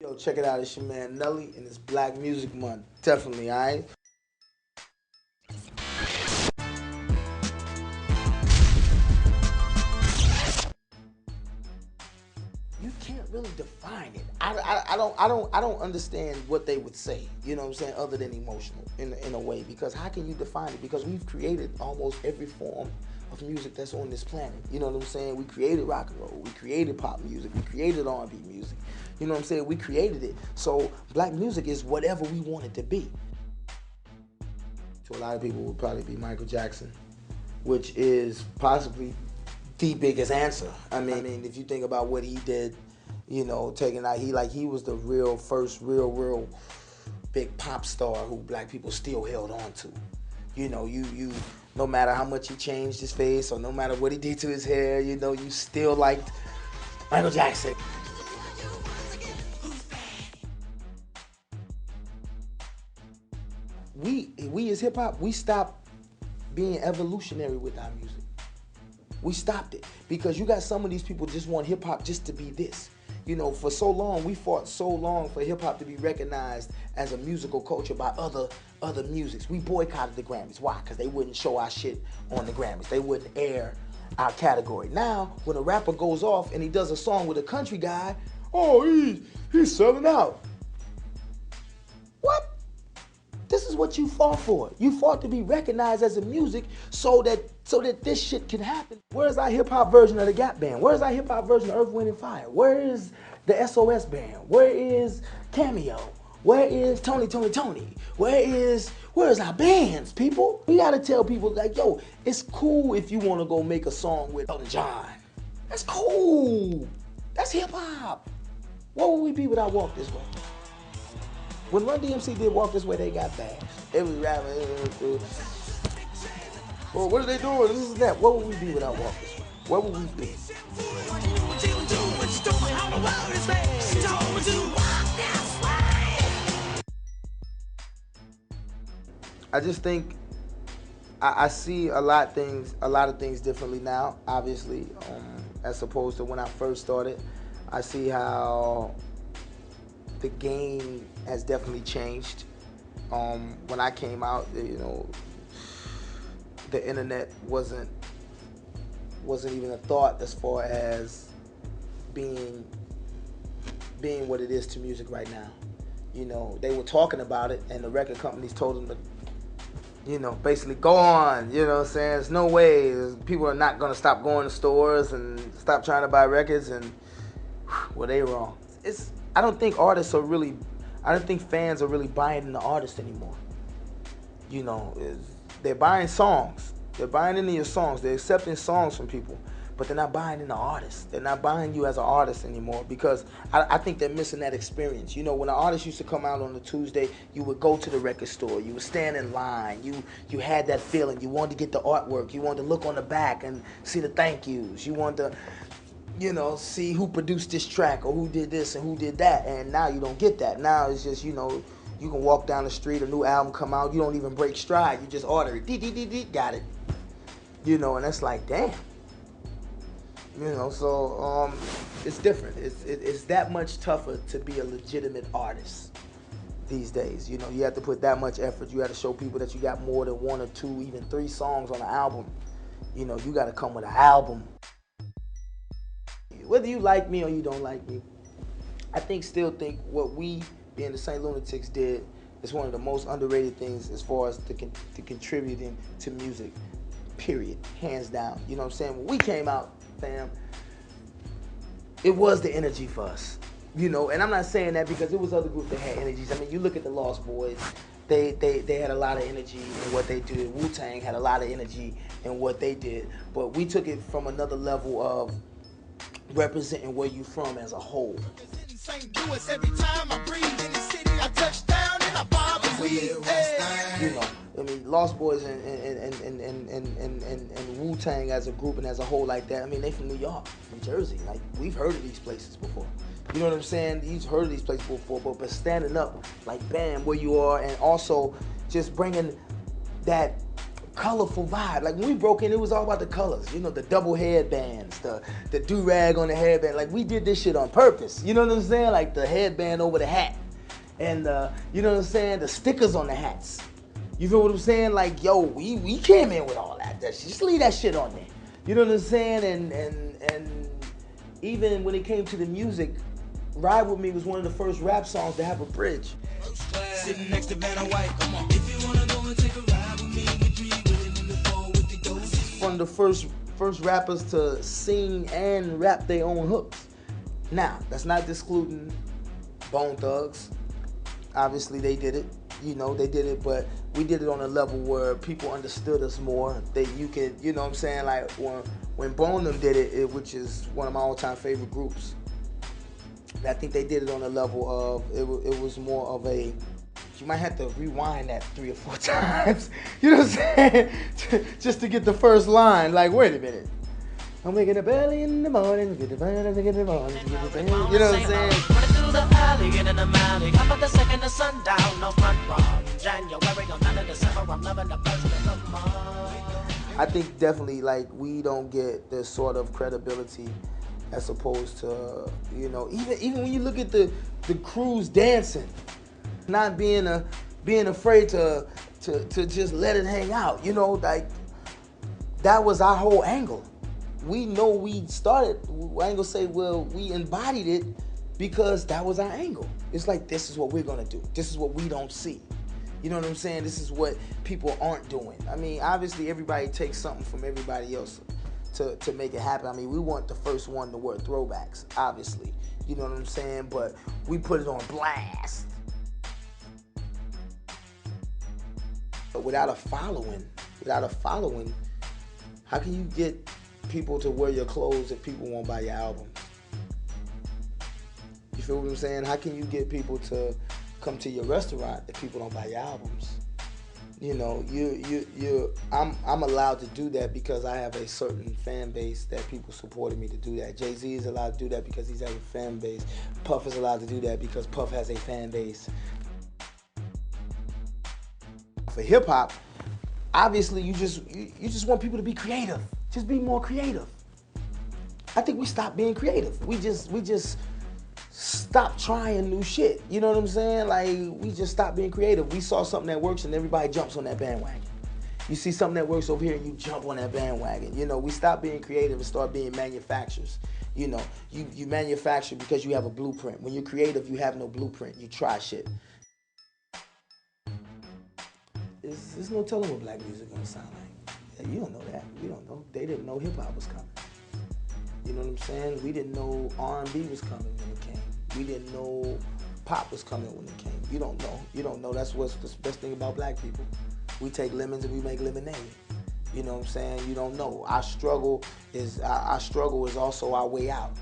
Yo, check it out. It's your man Nelly and it's Black Music Month. Definitely, alright? You can't really define it. I don't understand what they would say. You know what I'm saying? Other than emotional, in a way, because how can you define it? Because we've created almost every form of music that's on this planet. You know what I'm saying? We created rock and roll. We created pop music. We created R&B music. You know what I'm saying? We created it. So black music is whatever we want it to be. To a lot of people, it would probably be Michael Jackson, which is possibly the biggest answer. I mean, if you think about what he did, you know, taking out, he was the first real big pop star who black people still held on to. You know, you no matter how much he changed his face or no matter what he did to his hair, you know, you still liked Michael Jackson. We as hip hop, we stopped being evolutionary with our music. We stopped it because you got some of these people just want hip hop just to be this. You know, for so long, we fought so long for hip hop to be recognized as a musical culture by other musics. We boycotted the Grammys. Why? Because they wouldn't show our shit on the Grammys. They wouldn't air our category. Now, when a rapper goes off and he does a song with a country guy, oh, he's selling out. What? This is what you fought for. You fought to be recognized as a music so that this shit can happen. Where's our hip hop version of the Gap Band? Where's our hip hop version of Earth, Wind and Fire? Where is the SOS Band? Where is Cameo? Where is Tony? Where's our bands, people? We gotta tell people like, yo, it's cool if you wanna go make a song with Elton John. That's cool. That's hip hop. What would we be without Walk This Way? When Run DMC did Walk This Way, they got bashed. Every rapper, well, what are they doing? This is that. What would we be without Walk This Way? What would we be? I just think I see a lot of things differently now. Obviously, as opposed to when I first started, I see how the game has definitely changed. When I came out, you know, the internet wasn't even a thought as far as being what it is to music right now. You know, they were talking about it, and the record companies told them to, you know, basically go on. You know what I'm saying? There's no way. People are not gonna stop going to stores and stop trying to buy records, and well, they wrong. I don't think fans are really buying into artists anymore. You know, they're buying songs. They're buying into your songs. They're accepting songs from people, but they're not buying into artists. They're not buying you as an artist anymore because I think they're missing that experience. You know, when an artist used to come out on a Tuesday, you would go to the record store. You would stand in line. You had that feeling. You wanted to get the artwork. You wanted to look on the back and see the thank yous. You wanted to, you know, see who produced this track or who did this and who did that. And now you don't get that. Now it's just, you know, you can walk down the street, a new album come out, you don't even break stride. You just order it. Got it. You know, and that's like, damn. You know, so it's different. It's that much tougher to be a legitimate artist these days. You know, you have to put that much effort. You have to show people that you got more than 1 or 2, even 3 songs on an album. You know, you got to come with an album. Whether you like me or you don't like me, I still think what we, being the St. Lunatics, did is one of the most underrated things as far as the contributing to music, period, hands down. You know what I'm saying? When we came out, fam, it was the energy for us. You know, and I'm not saying that because it was other groups that had energies. I mean, you look at the Lost Boys, they had a lot of energy in what they did. Wu-Tang had a lot of energy in what they did. But we took it from another level of representing where you from as a whole. You know, I mean, Lost Boys and Wu-Tang as a group and as a whole like that, I mean, they from New York, from Jersey. Like, we've heard of these places before. You know what I'm saying? You've heard of these places before, but standing up, like, bam, where you are, and also just bringing that colorful vibe. Like when we broke in, it was all about the colors. You know, the double headbands, the do-rag on the headband. Like we did this shit on purpose. You know what I'm saying? Like the headband over the hat. And you know what I'm saying? The stickers on the hats. You feel what I'm saying? Like, yo, we came in with all that. Just leave that shit on there. You know what I'm saying? And even when it came to the music, Ride With Me was one of the first rap songs to have a bridge. Sitting next to Vanna White, come on. If you wanna go and take a ride with me, we three women in the four with the doses. One of the first rappers to sing and rap their own hooks. Now, that's not excluding Bone Thugs. Obviously, they did it. You know, they did it, but we did it on a level where people understood us more. That you could, you know what I'm saying? Like when Bone them did it, which is one of my all-time favorite groups. I think they did it on a level of it was more of a. You might have to rewind that 3 or 4 times. You know what I'm saying? Just to get the first line. Like, wait a minute. I'm waking up early in the morning, get the fun, get the morning, get the fun. You know what I'm saying? Running through the alley, getting the alley. Up at the second of sundown, no front row. January, on 9th of December, I'm loving the first of the month. I think definitely, like, we don't get the sort of credibility as opposed to, you know, even when you look at the crews dancing, not being afraid to just let it hang out, you know, like, that was our whole angle. We know we started, I ain't gonna say, well, we embodied it because that was our angle. It's like, this is what we're gonna do. This is what we don't see. You know what I'm saying? This is what people aren't doing. I mean, obviously everybody takes something from everybody else to make it happen. I mean, we weren't the first one to wear throwbacks, obviously. You know what I'm saying? But we put it on blast. But without a following, how can you get people to wear your clothes if people won't buy your album? You feel what I'm saying? How can you get people to come to your restaurant if people don't buy your albums? You know, I'm allowed to do that because I have a certain fan base that people supported me to do that. Jay-Z is allowed to do that because he's has a fan base. Puff is allowed to do that because Puff has a fan base. For hip hop, obviously you just want people to be creative. Just be more creative. I think we stopped being creative. We just stopped trying new shit. You know what I'm saying? Like, we just stopped being creative. We saw something that works and everybody jumps on that bandwagon. You see something that works over here and you jump on that bandwagon. You know, we stopped being creative and start being manufacturers. You know, you manufacture because you have a blueprint. When you're creative, you have no blueprint. You try shit. There's no telling what black music gonna sound like. Yeah, you don't know that. We don't know. They didn't know hip hop was coming. You know what I'm saying? We didn't know R&B was coming when it came. We didn't know pop was coming when it came. You don't know. You don't know. That's what's the best thing about black people. We take lemons and we make lemonade. You know what I'm saying? You don't know. Our struggle is also our way out.